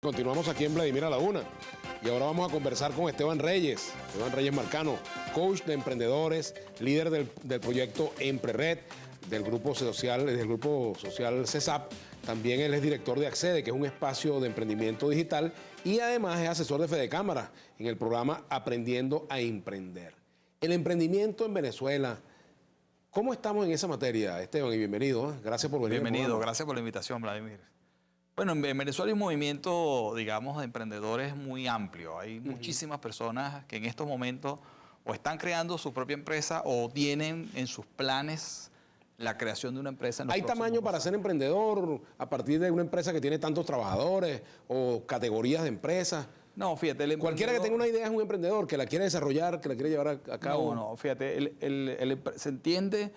Continuamos aquí en Vladimir a la Una y ahora vamos a conversar con Esteban Reyes Marcano, coach de emprendedores, líder del proyecto EmpreRed, del grupo social CESAP. También él es director de Accede, que es un espacio de emprendimiento digital, y además es asesor de FedeCámara en el programa Aprendiendo a Emprender. El emprendimiento en Venezuela, ¿cómo estamos en esa materia, Esteban? Y bienvenido, ¿eh? Gracias por venir. Bienvenido, gracias por la invitación, Vladimir. Bueno, en Venezuela hay un movimiento, digamos, de emprendedores muy amplio. Hay muchísimas personas que en estos momentos o están creando su propia empresa o tienen en sus planes la creación de una empresa. ¿Hay tamaño para ser emprendedor a partir de una empresa que tiene tantos trabajadores o categorías de empresas? No, fíjate, cualquiera que tenga una idea es un emprendedor, que la quiere desarrollar, que la quiere llevar a cabo. No, fíjate, se entiende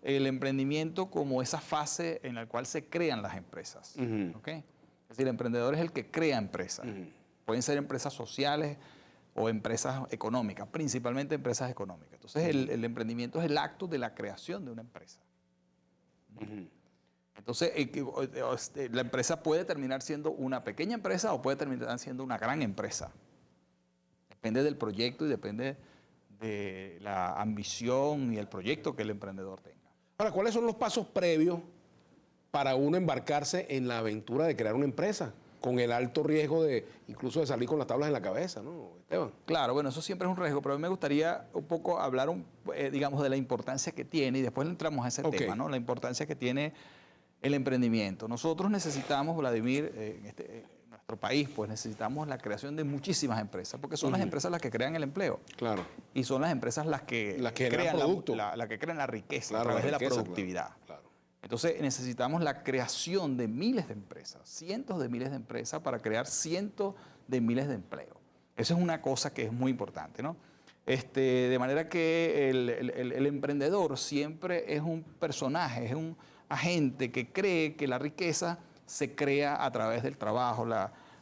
el emprendimiento como esa fase en la cual se crean las empresas. ¿Okay? Es decir, el emprendedor es el que crea empresas. Pueden ser empresas sociales o empresas económicas, principalmente empresas económicas. Entonces, el emprendimiento es el acto de la creación de una empresa. Entonces, la empresa puede terminar siendo una pequeña empresa o puede terminar siendo una gran empresa. Depende del proyecto y depende de la ambición y el proyecto que el emprendedor tenga. Ahora, ¿cuáles son los pasos previos para uno embarcarse en la aventura de crear una empresa? Con el alto riesgo de incluso de salir con las tablas en la cabeza, ¿no, Esteban? Claro, bueno, eso siempre es un riesgo, pero a mí me gustaría un poco hablar, digamos, de la importancia que tiene, y después entramos a ese tema, ¿no? La importancia que tiene el emprendimiento. Nosotros necesitamos, Vladimir, en nuestro país, pues necesitamos la creación de muchísimas empresas, porque son las empresas las que crean el empleo. Claro. Y son las empresas las que crean la riqueza, claro, a través de la productividad. Claro. Entonces necesitamos la creación de miles de empresas, cientos de miles de empresas para crear cientos de miles de empleos. Eso es una cosa que es muy importante, ¿no? De manera que el emprendedor siempre es un personaje, es un agente que cree que la riqueza se crea a través del trabajo,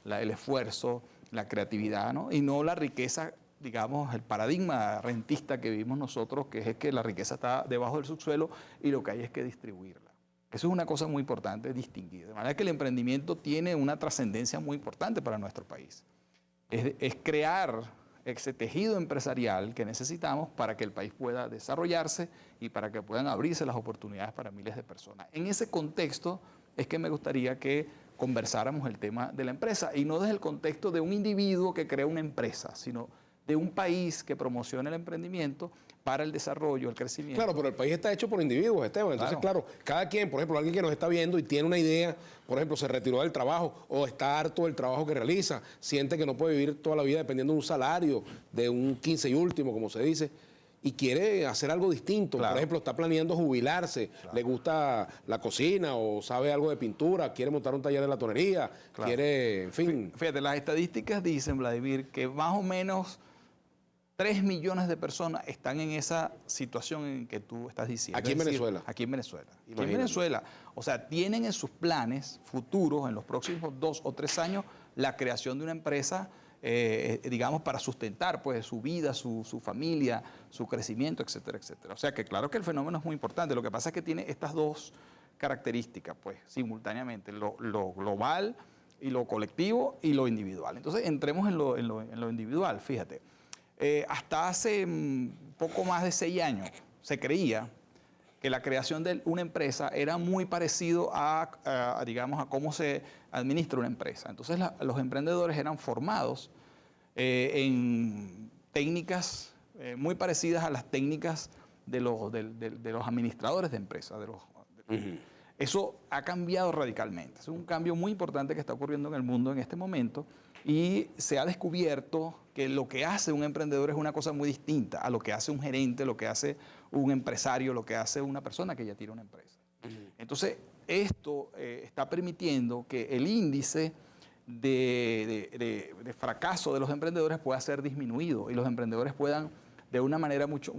el esfuerzo, la creatividad, ¿no? Y no la riqueza, digamos, el paradigma rentista que vivimos nosotros, que es que la riqueza está debajo del subsuelo y lo que hay es que distribuirla. Eso es una cosa muy importante distinguir. De manera que el emprendimiento tiene una trascendencia muy importante para nuestro país. Es crear ese tejido empresarial que necesitamos para que el país pueda desarrollarse y para que puedan abrirse las oportunidades para miles de personas. En ese contexto es que me gustaría que conversáramos el tema de la empresa, y no desde el contexto de un individuo que crea una empresa, sino de un país que promocione el emprendimiento para el desarrollo, el crecimiento. Claro, pero el país está hecho por individuos, Esteban. Entonces, claro, cada quien, por ejemplo, alguien que nos está viendo y tiene una idea, por ejemplo, se retiró del trabajo o está harto del trabajo que realiza, siente que no puede vivir toda la vida dependiendo de un salario, de un 15 y último, como se dice, y quiere hacer algo distinto. Claro. Por ejemplo, está planeando jubilarse, claro, le gusta la cocina o sabe algo de pintura, quiere montar un taller de latonería, claro, quiere, en fin. Fíjate, las estadísticas dicen, Vladimir, que más o menos 3 millones de personas están en esa situación en que tú estás diciendo. Aquí en Venezuela. Aquí en Venezuela. Aquí en Venezuela. O sea, tienen en sus planes futuros, en los próximos 2 o 3 años, la creación de una empresa, digamos, para sustentar pues su vida, su familia, su crecimiento, etcétera, etcétera. O sea que claro que el fenómeno es muy importante. Lo que pasa es que tiene estas dos características, pues, simultáneamente, lo global y lo colectivo y lo individual. Entonces, entremos en lo individual, fíjate. Hasta hace poco más de 6 años se creía que la creación de una empresa era muy parecido digamos, a cómo se administra una empresa. Entonces los emprendedores eran formados en técnicas muy parecidas a las técnicas de los administradores de empresas. Eso ha cambiado radicalmente. Es un cambio muy importante que está ocurriendo en el mundo en este momento, y se ha descubierto que lo que hace un emprendedor es una cosa muy distinta a lo que hace un gerente, lo que hace un empresario, lo que hace una persona que ya tiene una empresa. Entonces, esto está permitiendo que el índice de fracaso de los emprendedores pueda ser disminuido y los emprendedores puedan, de una manera mucho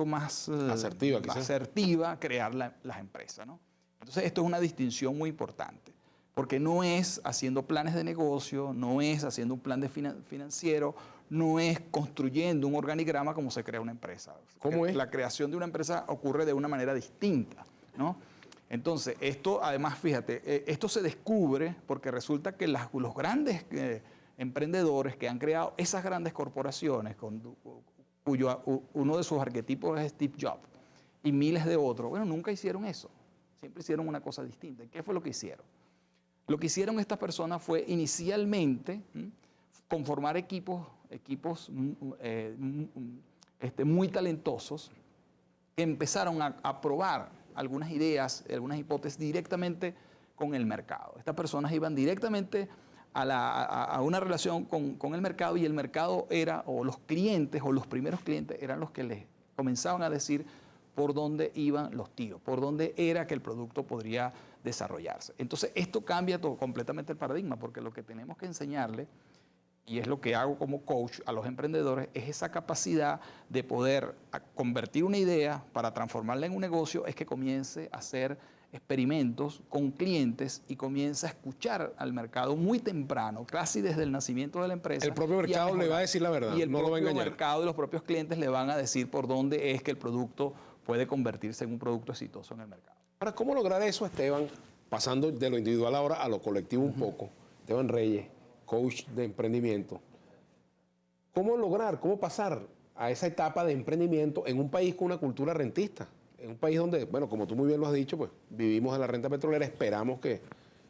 más asertiva, crear las empresas, ¿no? Entonces, esto es una distinción muy importante, porque no es haciendo planes de negocio, no es haciendo un plan financiero, no es construyendo un organigrama como se crea una empresa. ¿Cómo es? La creación de una empresa ocurre de una manera distinta, ¿no? Entonces, esto además, fíjate, esto se descubre porque resulta que los grandes emprendedores que han creado esas grandes corporaciones, uno de sus arquetipos es Steve Jobs, y miles de otros, bueno, nunca hicieron eso. Siempre hicieron una cosa distinta. ¿Qué fue lo que hicieron? Lo que hicieron estas personas fue inicialmente conformar equipos muy talentosos que empezaron a probar algunas ideas, algunas hipótesis directamente con el mercado. Estas personas iban directamente a una relación con el mercado, y el mercado era, o los clientes, o los primeros clientes eran los que les comenzaban a decir por dónde iban los tiros, por dónde era que el producto podría desarrollarse. Entonces, esto cambia completamente el paradigma, porque lo que tenemos que enseñarle, y es lo que hago como coach a los emprendedores, es esa capacidad de poder convertir una idea para transformarla en un negocio, es que comience a hacer experimentos con clientes y comience a escuchar al mercado muy temprano, casi desde el nacimiento de la empresa. El propio mercado le va a decir la verdad, y el no lo va a engañar. mercado y los propios clientes le van a decir por dónde es que el producto puede convertirse en un producto exitoso en el mercado. Ahora, ¿cómo lograr eso, Esteban? Pasando de lo individual ahora a lo colectivo un poco. Esteban Reyes, coach de emprendimiento. ¿Cómo lograr, cómo pasar a esa etapa de emprendimiento en un país con una cultura rentista? En un país donde, bueno, como tú muy bien lo has dicho, pues vivimos de la renta petrolera, esperamos que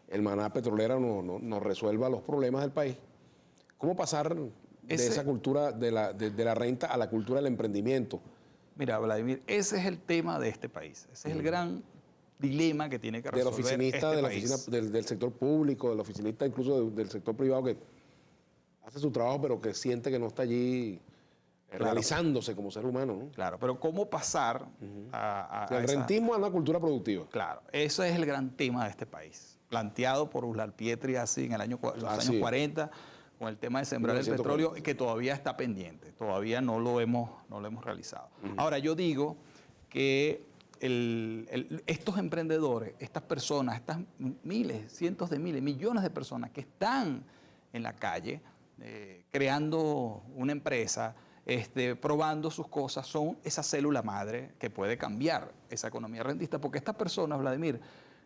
el maná petrolera nos resuelva los problemas del país. ¿Cómo pasar de esa cultura de la renta a la cultura del emprendimiento? Mira, Vladimir, ese es el tema de este país. Ese es el gran dilema que tiene que resolver del oficinista, este país. del sector público, del oficinista incluso del sector privado que hace su trabajo pero que siente que no está allí realizándose como ser humano, ¿no? Claro, pero ¿cómo pasar del rentismo a una cultura productiva? Claro, ese es el gran tema de este país, planteado por Uslar Pietri así en los años 40, con el tema de sembrar el petróleo, que todavía está pendiente, todavía no lo hemos realizado. Ahora, yo digo que estos emprendedores, estas personas, estas miles, cientos de miles, millones de personas que están en la calle creando una empresa, probando sus cosas, son esa célula madre que puede cambiar esa economía rentista, porque estas personas, Vladimir,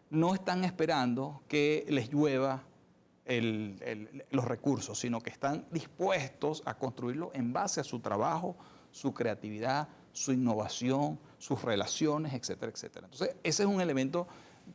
no están esperando que les llueva los recursos, sino que están dispuestos a construirlo en base a su trabajo, su creatividad, su innovación, sus relaciones, etcétera, etcétera. Entonces, ese es un elemento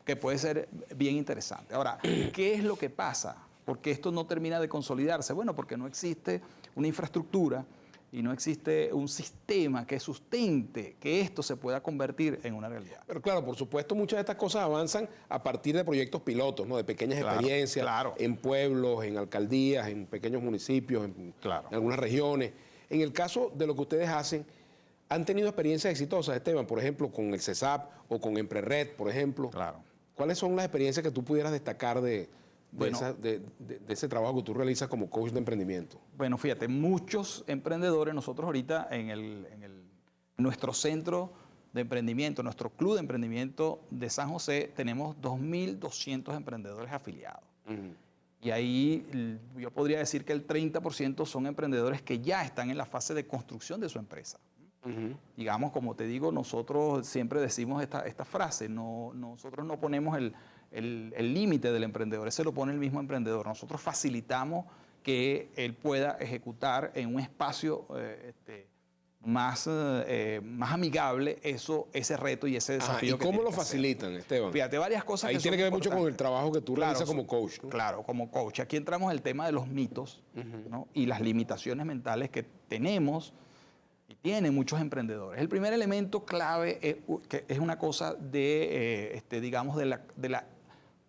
que puede ser bien interesante. Ahora, ¿qué es lo que pasa? Porque esto no termina de consolidarse. Bueno, porque no existe una infraestructura y no existe un sistema que sustente que esto se pueda convertir en una realidad. Pero claro, por supuesto, muchas de estas cosas avanzan a partir de proyectos pilotos, ¿no? De pequeñas experiencias en pueblos, en alcaldías, en pequeños municipios, en algunas regiones. En el caso de lo que ustedes hacen, ¿han tenido experiencias exitosas, Esteban? Por ejemplo, con el CESAP o con Emprred, por ejemplo. Claro. ¿Cuáles son las experiencias que tú pudieras destacar de ese trabajo que tú realizas como coach de emprendimiento? Bueno, fíjate, muchos emprendedores, nosotros ahorita en nuestro centro de emprendimiento, nuestro club de emprendimiento de San José, tenemos 2.200 emprendedores afiliados. Y ahí yo podría decir que el 30% son emprendedores que ya están en la fase de construcción de su empresa. Digamos, como te digo, nosotros siempre decimos esta frase, nosotros no ponemos el límite del emprendedor, ese lo pone el mismo emprendedor. Nosotros facilitamos que él pueda ejecutar en un espacio más amigable ese reto y ese desafío. ¿Y cómo lo facilitan, Esteban? Fíjate, varias cosas. Ahí tiene que ver mucho con el trabajo que tú realizas como coach, ¿no? Claro, como coach. Aquí entramos en el tema de los mitos, ¿no? Y las limitaciones mentales que tenemos y tienen muchos emprendedores. El primer elemento clave que es una cosa digamos, de la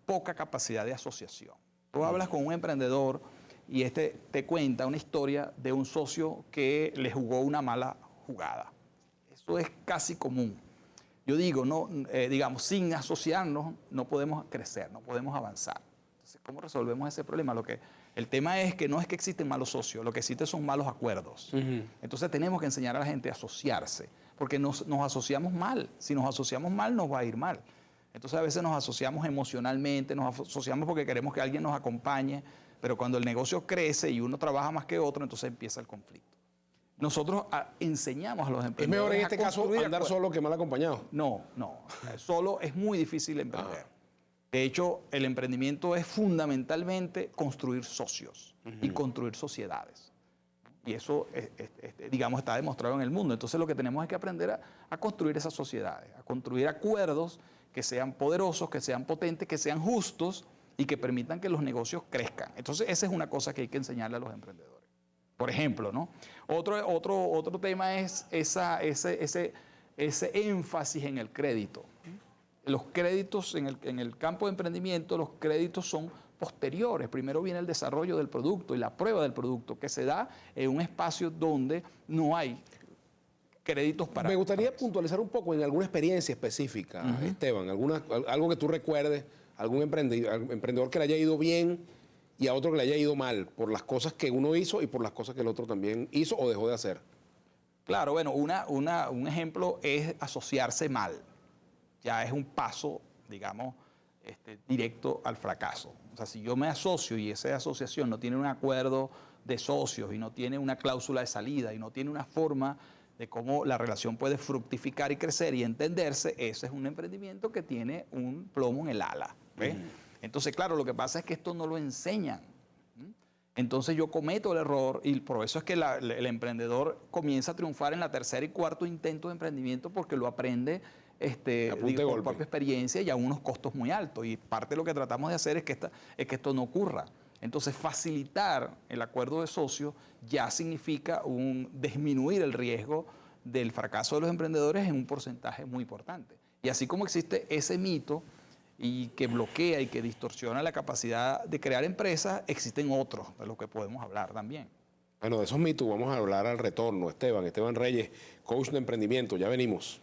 poca capacidad de asociación. Tú hablas con un emprendedor y te cuenta una historia de un socio que le jugó una mala jugada. Eso es casi común. Yo digo, digamos, sin asociarnos no podemos crecer, no podemos avanzar. Entonces, ¿cómo resolvemos ese problema? El tema es que no es que existen malos socios, lo que existen son malos acuerdos. Entonces tenemos que enseñar a la gente a asociarse, porque nos asociamos mal. Si nos asociamos mal, nos va a ir mal. Entonces a veces nos asociamos emocionalmente, nos asociamos porque queremos que alguien nos acompañe, pero cuando el negocio crece y uno trabaja más que otro, entonces empieza el conflicto. Nosotros enseñamos a los ¿Es emprendedores mejor en este a caso construir andar acuerdos. solo que mal acompañado? No, no. Solo es muy difícil emprender. De hecho, el emprendimiento es fundamentalmente construir socios y construir sociedades. Y eso, digamos, está demostrado en el mundo. Entonces, lo que tenemos es que aprender a construir esas sociedades, a construir acuerdos que sean poderosos, que sean potentes, que sean justos y que permitan que los negocios crezcan. Entonces, esa es una cosa que hay que enseñarle a los emprendedores. Por ejemplo, ¿no? Otro tema es ese énfasis en el crédito. Los créditos en el campo de emprendimiento, los créditos son posteriores. Primero viene el desarrollo del producto y la prueba del producto, que se da en un espacio donde no hay créditos para... Me gustaría puntualizar un poco en alguna experiencia específica, Esteban, algo que tú recuerdes, algún emprendedor que le haya ido bien y a otro que le haya ido mal, por las cosas que uno hizo y por las cosas que el otro también hizo o dejó de hacer. Claro, bueno, un ejemplo es asociarse mal. Ya es un paso, digamos, directo al fracaso. O sea, si yo me asocio y esa asociación no tiene un acuerdo de socios y no tiene una cláusula de salida y no tiene una forma de cómo la relación puede fructificar y crecer y entenderse, ese es un emprendimiento que tiene un plomo en el ala. ¿Ves? Entonces, claro, lo que pasa es que esto no lo enseñan. Entonces yo cometo el error y por eso es que el emprendedor comienza a triunfar en la tercera y cuarto intento de emprendimiento porque lo aprende por propia experiencia y a unos costos muy altos. Y parte de lo que tratamos de hacer es que esto no ocurra. Entonces, facilitar el acuerdo de socio ya significa disminuir el riesgo del fracaso de los emprendedores en un porcentaje muy importante. Y así como existe ese mito y que bloquea y que distorsiona la capacidad de crear empresas, existen otros de los que podemos hablar también. Bueno, de esos mitos vamos a hablar al retorno. Esteban Reyes, coach de emprendimiento. Ya venimos.